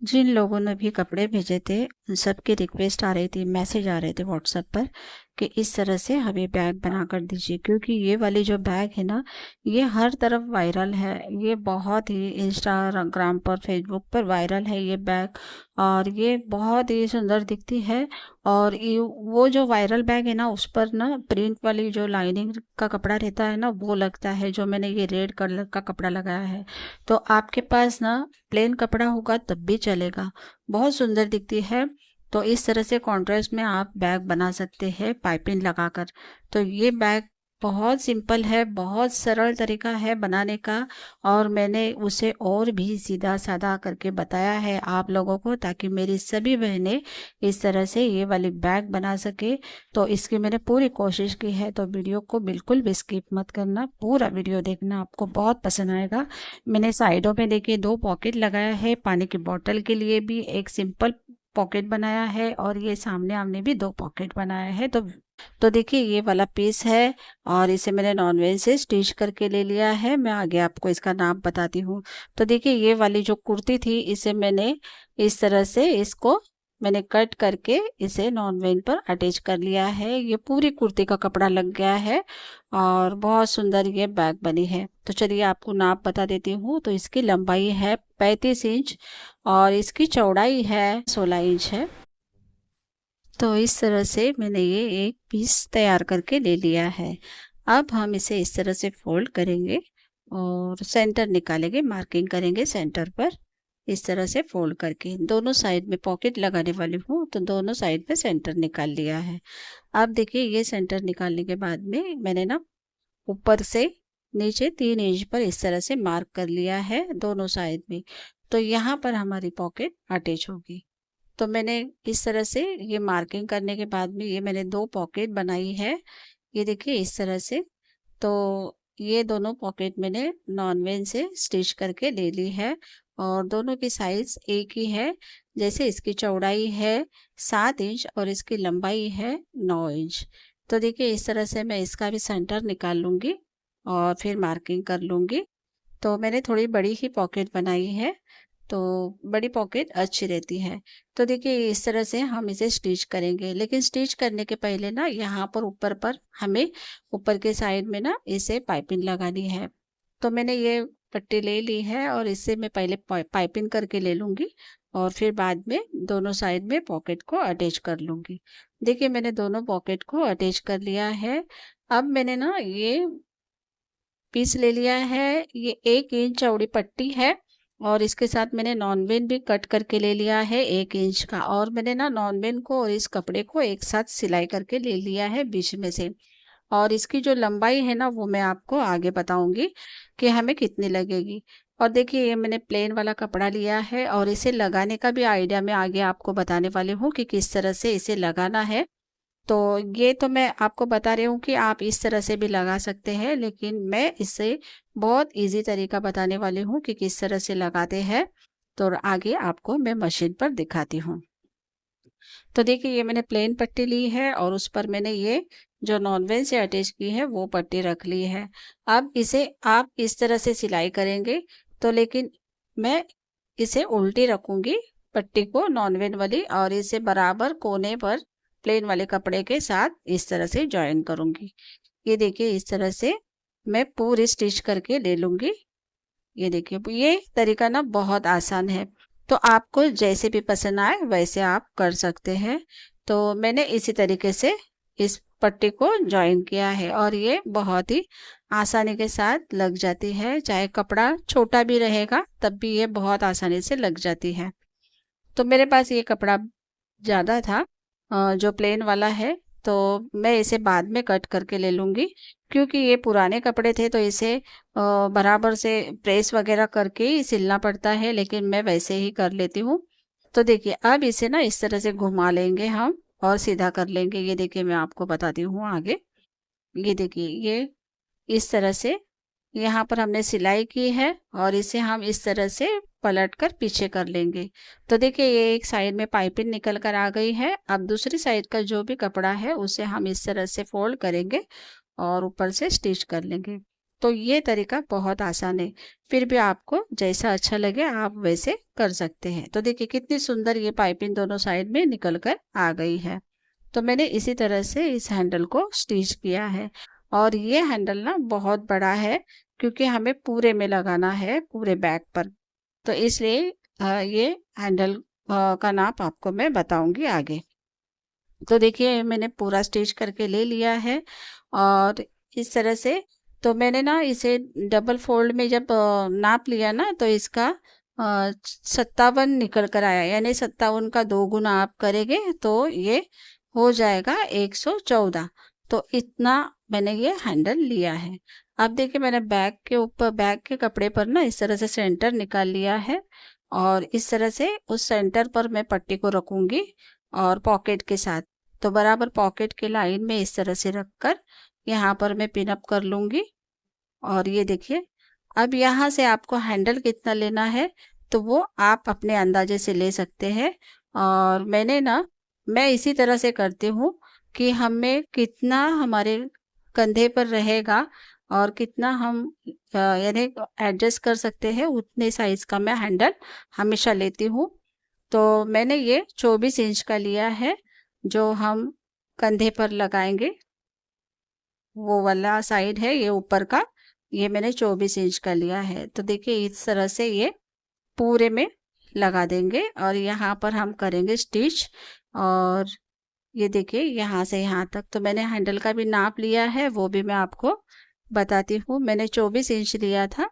जिन लोगों ने भी कपड़े भेजे थे उन सब की रिक्वेस्ट आ रही थी, मैसेज आ रहे थे व्हाट्सएप पर कि इस तरह से हमें बैग बना कर दीजिए, क्योंकि ये वाली जो बैग है ना, ये हर तरफ वायरल है। ये बहुत ही इंस्टाग्राम पर, फेसबुक पर वायरल है ये बैग। और ये बहुत ही सुंदर दिखती है। और ये वो जो वायरल बैग है ना, उस पर ना प्रिंट वाली जो लाइनिंग का कपड़ा रहता है ना, वो लगता है, जो मैंने ये रेड कलर का कपड़ा लगाया है। तो आपके पास ना प्लेन कपड़ा होगा तब भी चलेगा, बहुत सुंदर दिखती है। तो इस तरह से कॉन्ट्रास्ट में आप बैग बना सकते हैं पाइपिंग लगाकर। तो ये बैग बहुत सिंपल है, बहुत सरल तरीका है बनाने का। और मैंने उसे और भी सीधा साधा करके बताया है आप लोगों को, ताकि मेरी सभी बहनें इस तरह से ये वाली बैग बना सके। तो इसकी मैंने पूरी कोशिश की है। तो वीडियो को बिल्कुल भी स्किप मत करना, पूरा वीडियो देखना, आपको बहुत पसंद आएगा। मैंने साइडों में देखिए 2 पॉकेट लगाया है, पानी की बोतल के लिए भी एक सिंपल पॉकेट बनाया है, और ये सामने आमने भी 2 पॉकेट बनाया है। तो देखिए ये वाला पीस है, और इसे मैंने नॉनवेज से स्टिच करके ले लिया है। मैं आगे आपको इसका नाम बताती हूँ। तो देखिए ये वाली जो कुर्ती थी, इसे मैंने इस तरह से इसको मैंने कट करके इसे नॉनवेज पर अटैच कर लिया है। ये पूरी कुर्ती का कपड़ा लग गया है, और बहुत सुंदर ये बैग बनी है। तो चलिए आपको नाप बता देती हूँ। तो इसकी लंबाई है 35 इंच, और इसकी चौड़ाई है 16 इंच है। तो इस तरह से मैंने ये एक पीस तैयार करके ले लिया है। अब हम इसे इस तरह से फोल्ड करेंगे और सेंटर निकालेंगे, मार्किंग करेंगे सेंटर पर। इस तरह से फोल्ड करके दोनों साइड में पॉकेट लगाने वाली हूँ, तो दोनों साइड में सेंटर निकाल लिया है। अब देखिए ये सेंटर निकालने के बाद में मैंने ना ऊपर से नीचे 3 इंच पर इस तरह से मार्क कर लिया है दोनों साइड में। तो यहाँ पर हमारी पॉकेट अटैच होगी। तो मैंने इस तरह से ये मार्किंग करने के बाद में ये मैंने 2 पॉकेट बनाई है। ये देखिए इस तरह से। तो ये दोनों पॉकेट मैंने नॉनवेज से स्टिच करके ले ली है, और दोनों की साइज एक ही है। जैसे इसकी चौड़ाई है 7 इंच और इसकी लंबाई है 9 इंच। तो देखिए इस तरह से मैं इसका भी सेंटर निकाल लूँगी और फिर मार्किंग कर लूँगी। तो मैंने थोड़ी बड़ी ही पॉकेट बनाई है, तो बड़ी पॉकेट अच्छी रहती है। तो देखिए इस तरह से हम इसे स्टिच करेंगे, लेकिन स्टिच करने के पहले ना यहाँ पर ऊपर पर हमें ऊपर के साइड में ना इसे पाइपिंग लगानी है। तो मैंने ये पट्टी ले ली है, और इससे मैं पहले पाइपिंग करके ले लूँगी, और फिर बाद में दोनों साइड में पॉकेट को अटैच कर लूँगी। देखिए मैंने दोनों पॉकेट को अटैच कर लिया है। अब मैंने ना ये पीस ले लिया है। ये 1 इंच चौड़ी पट्टी है, और इसके साथ मैंने नॉनवेन भी कट करके ले लिया है 1 इंच का। और मैंने ना नॉनवेन को और इस कपड़े को एक साथ सिलाई करके ले लिया है बीच में से। और इसकी जो लंबाई है ना, वो मैं आपको आगे बताऊंगी कि हमें कितनी लगेगी। और देखिए ये मैंने प्लेन वाला कपड़ा लिया है, और इसे लगाने का भी आइडिया मैं आगे आपको बताने वाली हूँ कि किस तरह से इसे लगाना है। तो ये तो मैं आपको बता रही हूँ कि आप इस तरह से भी लगा सकते हैं, लेकिन मैं इससे बहुत इजी तरीका बताने वाली हूँ कि किस तरह से लगाते हैं। तो आगे आपको मैं मशीन पर दिखाती हूँ। तो देखिए ये मैंने प्लेन पट्टी ली है, और उस पर मैंने ये जो नॉनवेज से अटैच की है वो पट्टी रख ली है। अब इसे आप इस तरह से सिलाई करेंगे, तो लेकिन मैं इसे उल्टी रखूंगी पट्टी को, नॉनवेज वाली, और इसे बराबर कोने पर प्लेन वाले कपड़े के साथ इस तरह से ज्वाइन करूंगी। ये देखिए इस तरह से मैं पूरी स्टिच करके ले लूंगी। ये देखिए ये तरीका ना बहुत आसान है। तो आपको जैसे भी पसंद आए वैसे आप कर सकते हैं। तो मैंने इसी तरीके से इस पट्टी को ज्वाइन किया है, और ये बहुत ही आसानी के साथ लग जाती है। चाहे कपड़ा छोटा भी रहेगा तब भी ये बहुत आसानी से लग जाती है। तो मेरे पास ये कपड़ा ज़्यादा था, जो प्लेन वाला है, तो मैं इसे बाद में कट करके ले लूँगी। क्योंकि ये पुराने कपड़े थे तो इसे बराबर से प्रेस वगैरह करके ही सिलना पड़ता है, लेकिन मैं वैसे ही कर लेती हूँ। तो देखिए अब इसे ना इस तरह से घुमा लेंगे हम, और सीधा कर लेंगे। ये देखिए मैं आपको बताती हूँ आगे। ये देखिए ये इस तरह से यहाँ पर हमने सिलाई की है, और इसे हम इस तरह से पलट कर पीछे कर लेंगे। तो देखिए ये एक साइड में पाइपिंग निकल कर आ गई है। अब दूसरी साइड का जो भी कपड़ा है उसे हम इस तरह से फोल्ड करेंगे और ऊपर से स्टिच कर लेंगे। तो ये तरीका बहुत आसान है। फिर भी आपको जैसा अच्छा लगे आप वैसे कर सकते हैं। तो देखिए कितनी सुंदर ये पाइपिंग दोनों साइड में निकल कर आ गई है। तो मैंने इसी तरह से इस हैंडल को स्टिच किया है। और ये हैंडल ना बहुत बड़ा है, क्योंकि हमें पूरे में लगाना है पूरे बैग पर। तो इसलिए ये हैंडल का नाप आपको मैं बताऊंगी आगे। तो देखिए मैंने पूरा स्टिच करके ले लिया है। और इस तरह से तो मैंने ना इसे डबल फोल्ड में जब नाप लिया ना, तो इसका 57 निकल कर आया, यानी 57 का 2 गुना आप करेंगे तो ये हो जाएगा 114। तो इतना मैंने ये हैंडल लिया है। अब देखिए मैंने बैग के ऊपर, बैग के कपड़े पर ना इस तरह से सेंटर निकाल लिया है। और इस तरह से उस सेंटर पर मैं पट्टी को रखूंगी और पॉकेट के साथ। तो बराबर पॉकेट के लाइन में इस तरह से रखकर यहाँ पर मैं पिन अप कर लूंगी। और ये देखिए, अब यहाँ से आपको हैंडल कितना लेना है तो वो आप अपने अंदाजे से ले सकते हैं। और मैं इसी तरह से करती हूँ कि हमें कितना हमारे कंधे पर रहेगा और कितना हम यानी एडजस्ट कर सकते हैं, उतने साइज का मैं हैंडल हमेशा लेती हूँ। तो मैंने ये 24 इंच का लिया है, जो हम कंधे पर लगाएंगे। वो वाला साइड है ये ऊपर का, ये मैंने 24 इंच का लिया है। तो देखिए इस तरह से ये पूरे में लगा देंगे और यहाँ पर हम करेंगे स्टिच। और ये देखिए यहाँ से यहाँ तक तो मैंने हैंडल का भी नाप लिया है, वो भी मैं आपको बताती हूँ। मैंने 24 इंच लिया था।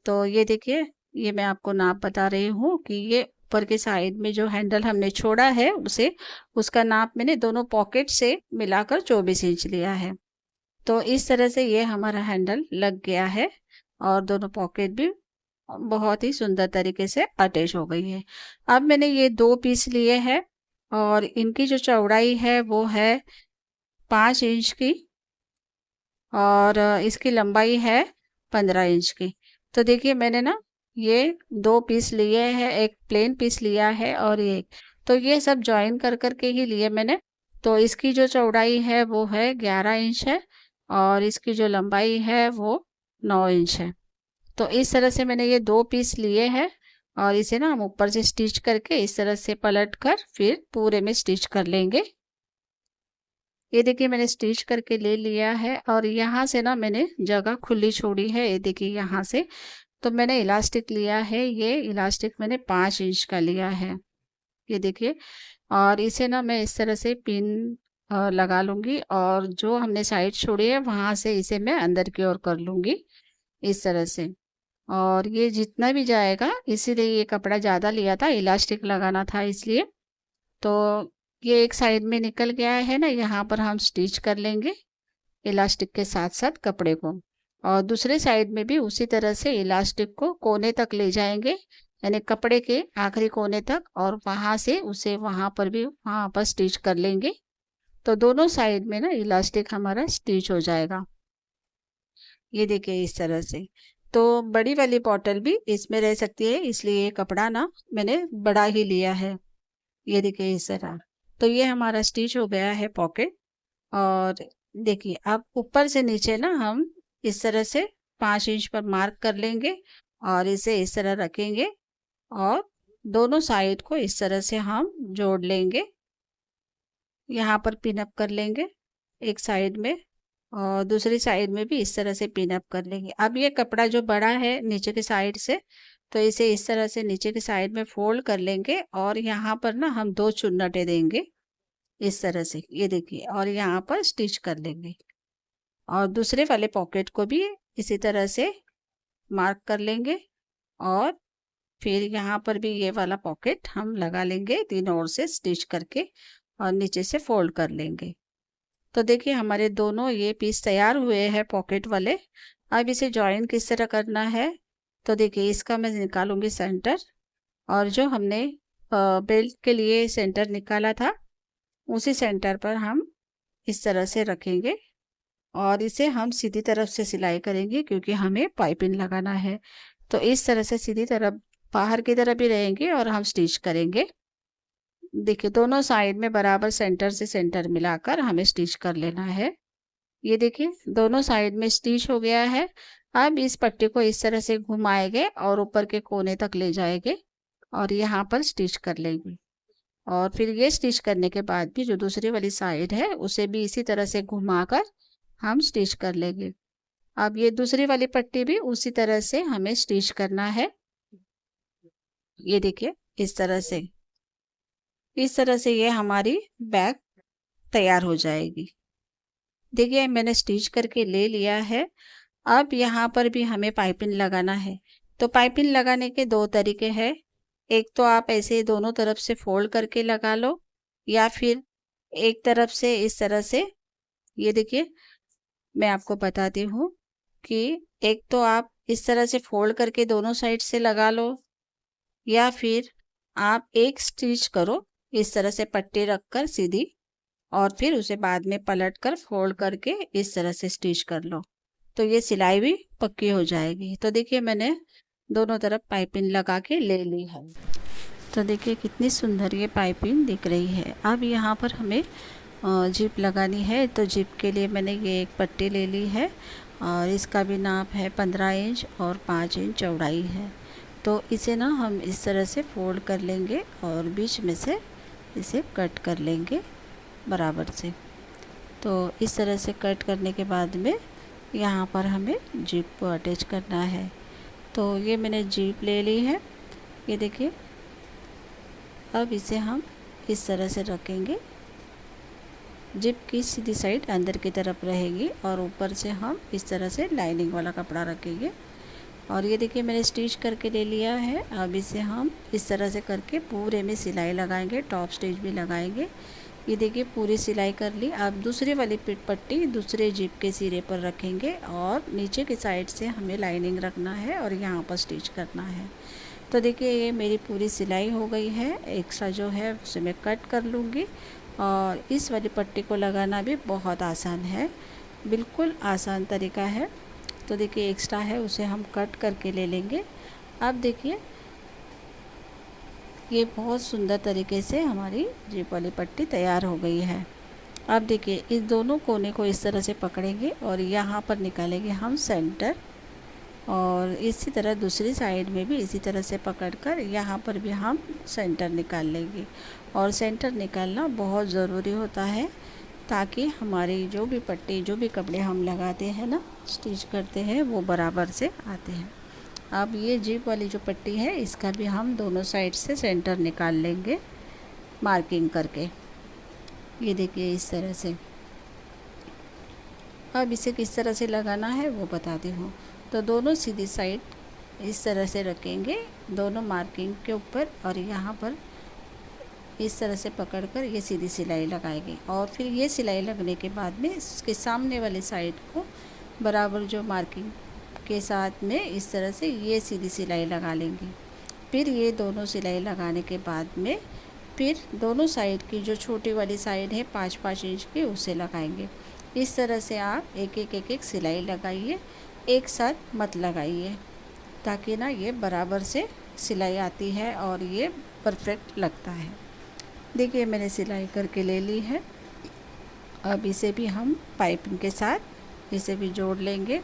तो ये देखिए, ये मैं आपको नाप बता रही हूँ कि ये ऊपर के साइड में जो हैंडल हमने छोड़ा है उसे, उसका नाप मैंने दोनों पॉकेट से मिलाकर 24 इंच लिया है। तो इस तरह से ये हमारा हैंडल लग गया है और दोनों पॉकेट भी बहुत ही सुंदर तरीके से अटैच हो गई है। अब मैंने ये 2 पीस लिए हैं और इनकी जो चौड़ाई है वो है 5 इंच की और इसकी लंबाई है 15 इंच की। तो देखिए मैंने ना ये 2 पीस लिए हैं, एक प्लेन पीस लिया है और एक, तो ये सब जॉइन कर करके ही लिए मैंने। तो इसकी जो चौड़ाई है वो है 11 इंच है और इसकी जो लंबाई है वो 9 इंच है। तो इस तरह से मैंने ये 2 पीस लिए हैं और इसे ना हम ऊपर से स्टिच करके इस तरह से पलट कर फिर पूरे में स्टिच कर लेंगे। ये देखिए मैंने स्टिच करके ले लिया है और यहाँ से ना मैंने जगह खुली छोड़ी है। ये देखिए यहाँ से तो मैंने इलास्टिक लिया है, ये इलास्टिक मैंने 5 इंच का लिया है। ये देखिए, और इसे ना मैं इस तरह से पिन लगा लूँगी और जो हमने साइड छोड़ी है वहाँ से इसे मैं अंदर की ओर कर लूँगी इस तरह से। और ये जितना भी जाएगा, इसीलिए ये कपड़ा ज़्यादा लिया था, इलास्टिक लगाना था इसलिए। तो ये एक साइड में निकल गया है ना, यहाँ पर हम स्टिच कर लेंगे इलास्टिक के साथ साथ कपड़े को। और दूसरे साइड में भी उसी तरह से इलास्टिक को कोने तक ले जाएंगे, यानी कपड़े के आखिरी कोने तक, और वहां से उसे वहां पर भी वहां पर स्टिच कर लेंगे। तो दोनों साइड में ना इलास्टिक हमारा स्टिच हो जाएगा। ये देखिए इस तरह से। तो बड़ी वाली बॉटल भी इसमें रह सकती है, इसलिए ये कपड़ा ना मैंने बड़ा ही लिया है। ये देखिए इस तरह। तो ये हमारा स्टिच हो गया है पॉकेट। और देखिए अब ऊपर से नीचे ना हम इस तरह से 5 इंच पर मार्क कर लेंगे और इसे इस तरह रखेंगे और दोनों साइड को इस तरह से हम जोड़ लेंगे। यहाँ पर पिन अप कर लेंगे एक साइड में और दूसरी साइड में भी इस तरह से पिन अप कर लेंगे। अब ये कपड़ा जो बड़ा है नीचे के साइड से, तो इसे इस तरह से नीचे के साइड में फोल्ड कर लेंगे और यहाँ पर ना हम 2 चुन्नटे देंगे इस तरह से। ये देखिए, और यहाँ पर स्टिच कर लेंगे और दूसरे वाले पॉकेट को भी इसी तरह से मार्क कर लेंगे और फिर यहाँ पर भी ये वाला पॉकेट हम लगा लेंगे, तीनों ओर से स्टिच करके और नीचे से फोल्ड कर लेंगे। तो देखिए हमारे दोनों ये पीस तैयार हुए हैं पॉकेट वाले। अब इसे जॉइन किस तरह करना है, तो देखिए इसका मैं निकालूंगी सेंटर, और जो हमने बेल्ट के लिए सेंटर निकाला था उसी सेंटर पर हम इस तरह से रखेंगे और इसे हम सीधी तरफ से सिलाई करेंगे, क्योंकि हमें पाइपिंग लगाना है। तो इस तरह से सीधी तरफ बाहर की तरफ भी रहेंगे और हम स्टिच करेंगे। देखिए दोनों साइड में बराबर सेंटर से सेंटर मिलाकर हमें स्टिच कर लेना है। ये देखिए दोनों साइड में स्टिच हो गया है। अब इस पट्टी को इस तरह से घुमाएंगे और ऊपर के कोने तक ले जाएंगे और यहाँ पर स्टिच कर लेंगे। और फिर ये स्टिच करने के बाद भी जो दूसरी वाली साइड है उसे भी इसी तरह से घुमाकर हम स्टिच कर लेंगे। अब ये दूसरी वाली पट्टी भी उसी तरह से हमें स्टिच करना है। ये देखिए इस तरह से ये हमारी बैग तैयार हो जाएगी। देखिए मैंने स्टिच करके ले लिया है। अब यहाँ पर भी हमें पाइपिंग लगाना है। तो पाइपिंग लगाने के दो तरीके हैं। एक तो आप ऐसे दोनों तरफ से फोल्ड करके लगा लो, या फिर एक तरफ से इस तरह से। ये देखिए मैं आपको बताती हूँ कि एक तो आप इस तरह से फोल्ड करके दोनों साइड से लगा लो, या फिर आप एक स्टिच करो इस तरह से पट्टी रखकर सीधी, और फिर उसे बाद में पलट कर फोल्ड करके इस तरह से स्टिच कर लो, तो ये सिलाई भी पक्की हो जाएगी। तो देखिए मैंने दोनों तरफ पाइपिंग लगा के ले ली है। तो देखिए कितनी सुंदर ये पाइपिंग दिख रही है। अब यहाँ पर हमें जिप लगानी है। तो जिप के लिए मैंने ये एक पट्टी ले ली है और इसका भी नाप है 15 इंच और 5 इंच चौड़ाई है। तो इसे ना हम इस तरह से फोल्ड कर लेंगे और बीच में से इसे कट कर लेंगे बराबर से। तो इस तरह से कट करने के बाद में यहाँ पर हमें जिप को अटैच करना है। तो ये मैंने जिप ले ली है। ये देखिए अब इसे हम इस तरह से रखेंगे। जिप की सीधी साइड अंदर की तरफ रहेगी और ऊपर से हम इस तरह से लाइनिंग वाला कपड़ा रखेंगे। और ये देखिए मैंने स्टिच करके ले लिया है। अब इसे हम इस तरह से करके पूरे में सिलाई लगाएंगे, टॉप स्टिच भी लगाएंगे। ये देखिए पूरी सिलाई कर ली। अब दूसरी वाली पट्टी दूसरे जिप के सिरे पर रखेंगे और नीचे की साइड से हमें लाइनिंग रखना है और यहाँ पर स्टिच करना है। तो देखिए ये मेरी पूरी सिलाई हो गई है। एक्स्ट्रा जो है उसे मैं कट कर लूँगी। और इस वाली पट्टी को लगाना भी बहुत आसान है, बिल्कुल आसान तरीका है। तो देखिए एक्स्ट्रा है उसे हम कट करके ले लेंगे। अब देखिए ये बहुत सुंदर तरीके से हमारी जिप वाली पट्टी तैयार हो गई है। अब देखिए इस दोनों कोने को इस तरह से पकड़ेंगे और यहाँ पर निकालेंगे हम सेंटर, और इसी तरह दूसरी साइड में भी इसी तरह से पकड़कर यहाँ पर भी हम सेंटर निकाल लेंगे। और सेंटर निकालना बहुत ज़रूरी होता है ताकि हमारी जो भी पट्टी, जो भी कपड़े हम लगाते हैं ना, स्टिच करते हैं, वो बराबर से आते हैं। अब ये जिप वाली जो पट्टी है इसका भी हम दोनों साइड से सेंटर निकाल लेंगे मार्किंग करके। ये देखिए इस तरह से। अब इसे किस तरह से लगाना है वो बताती हूँ। तो दोनों सीधी साइड इस तरह से रखेंगे दोनों मार्किंग के ऊपर, और यहाँ पर इस तरह से पकड़कर ये सीधी सिलाई लगाएंगे। और फिर ये सिलाई लगने के बाद में इसके सामने वाली साइड को बराबर जो मार्किंग के साथ में इस तरह से ये सीधी सिलाई लगा लेंगे। फिर ये दोनों सिलाई लगाने के बाद में फिर दोनों साइड की जो छोटी वाली साइड है 5-5 इंच की, उसे लगाएंगे। इस तरह से आप एक एक सिलाई लगाइए, एक साथ मत लगाइए, ताकि ना ये बराबर से सिलाई आती है और ये परफेक्ट लगता है। देखिए मैंने सिलाई करके ले ली है। अब इसे भी हम पाइपिंग के साथ इसे भी जोड़ लेंगे।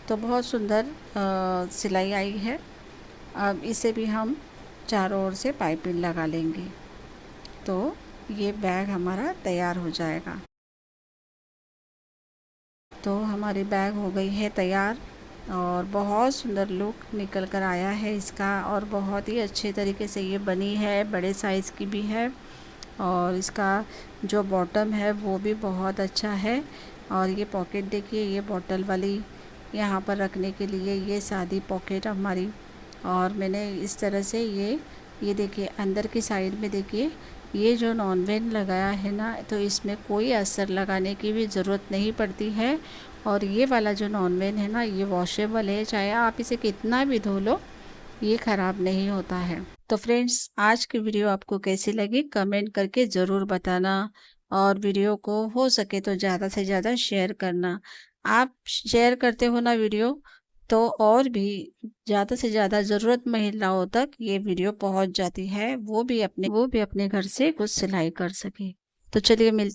तो बहुत सुंदर सिलाई आई है। अब इसे भी हम चारों ओर से पाइपिंग लगा लेंगे, तो ये बैग हमारा तैयार हो जाएगा। तो हमारी बैग हो गई है तैयार और बहुत सुंदर लुक निकल कर आया है इसका, और बहुत ही अच्छे तरीके से ये बनी है, बड़े साइज़ की भी है। और इसका जो बॉटम है वो भी बहुत अच्छा है। और ये पॉकेट देखिए, ये बॉटल वाली यहाँ पर रखने के लिए ये सादी पॉकेट हमारी। और मैंने इस तरह से ये देखिए अंदर की साइड में देखिए ये जो नॉन वेन लगाया है ना, तो इसमें कोई असर लगाने की भी ज़रूरत नहीं पड़ती है। और ये वाला जो नॉन वेन है ना, ये वॉशेबल है, चाहे आप इसे कितना भी धो लो ये ख़राब नहीं होता है। तो फ्रेंड्स आज की वीडियो आपको कैसी लगी कमेंट करके ज़रूर बताना, और वीडियो को हो सके तो ज़्यादा से ज़्यादा शेयर करना। आप शेयर करते हो ना वीडियो, तो और भी ज़्यादा से ज़्यादा ज़रूरत महिलाओं तक ये वीडियो पहुंच जाती है, वो भी अपने घर से कुछ सिलाई कर सके। तो चलिए मिलते